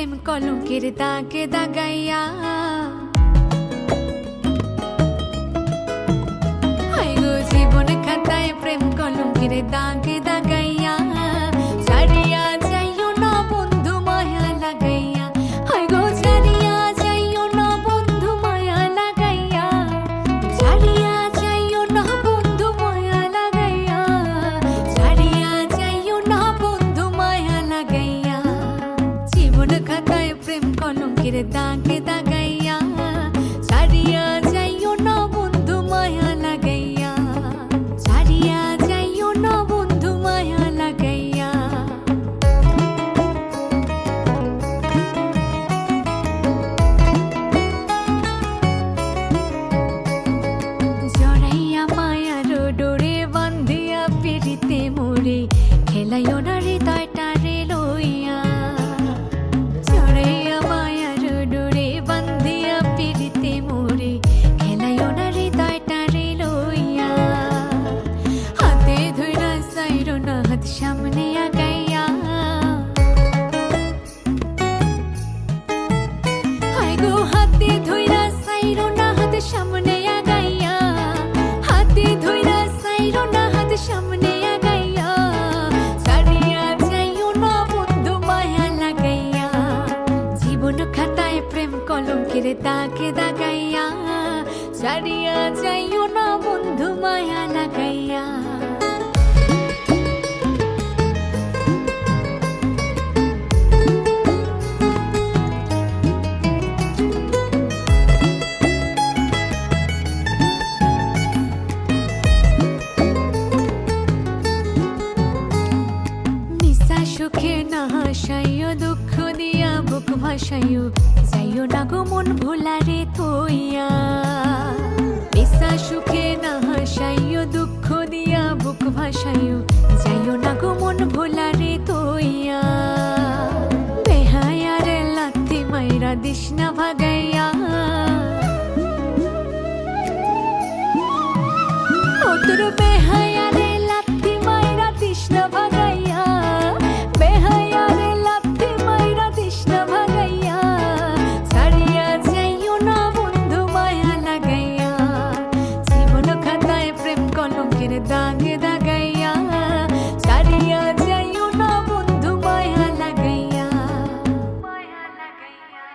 প্রেম কলঙ্কের দাগে দাগাইয়া, হায় গো জীবন খাতায় প্রেম কলঙ্কের দাগে দাগাইয়া, ছাড়িয়া যাইও না বন্ধু মায়া লাগাইয়া, হায় গো ছাড়িয়া যাইও না বন্ধু মায়া লাগাইয়া, ছাড়িয়া যাইও না বন্ধু মায়া লাগাইয়া, ছাড়িয়া যাইও না বন্ধু মায়া লাগাইয়া, জীবন খাতায় প্রেম কলঙ্কের দাগে দাগাইয়া, ছাড়িয়া যাইও না বন্ধু মায়া লাগাইয়া, ছাড়িয়া যাইও না বন্ধু মায়া লাগাইয়া। জড়াইয়া মায়ার ডোরে বান্ধিয়া পিড়িতে মোরে, খেলাইও না হৃদয়টারে লইয়া, জড়াইয়া মায়ার ডোরে বান্ধিয়া পিড়িতে মোরে, খেলাইও না হৃদয়টারে লইয়া, হাতে ধইরা যাইরো না হাত সামনে আগাইয়া, হায় গো হাতে ধইরা যাইরো না হাত সামনে আগাইয়া, হাতে ধইরা যাইরো না হাত সামনে আগাইয়া, ছাড়িয়া যাইও না বন্ধু মায়া লাগাইয়া, জীবন খাতায় প্রেম কলঙ্কের দাগে দাগাইয়া, ছাড়িয়া যাইও না বন্ধু মায়া লাগাইয়া। মিশা সুখে না হাসাইও, দুঃখ দিয়া বুক ভাসাইও, যাইও না গো মন ভোলারে থইয়া, মিশা সুখে না হাসাইও, দুঃখ দিয়া বুক ভাসাইও, যাইও না গো মন ভোলারে থইয়া, বেহায়ারে লাথি মাইরা দিস না ভাগাইয়া, ও তোর বেহায়ারে লাথি মাইরা দিস না ভাগাইয়া, বেহায়ারে লাথি মাইরা দিস না ভাগাইয়া, ছাড়িয়া যাইও না বন্ধু মায়া লাগাইয়া, জীবন খাতায় প্রেম কলঙ্কের দাগে দাগাইয়া, ছাড়িয়া যাইও না বন্ধু মায়া লাগাইয়া, মায়া লাগাইয়া।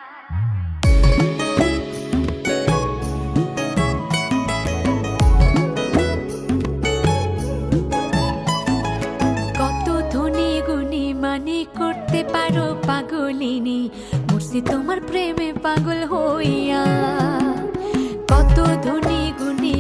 কত ধনী গুণী মানে করতে পারো পাগলিনী, মরছি তোমার প্রেমে পাগল হইয়া, কত ধনী গুণী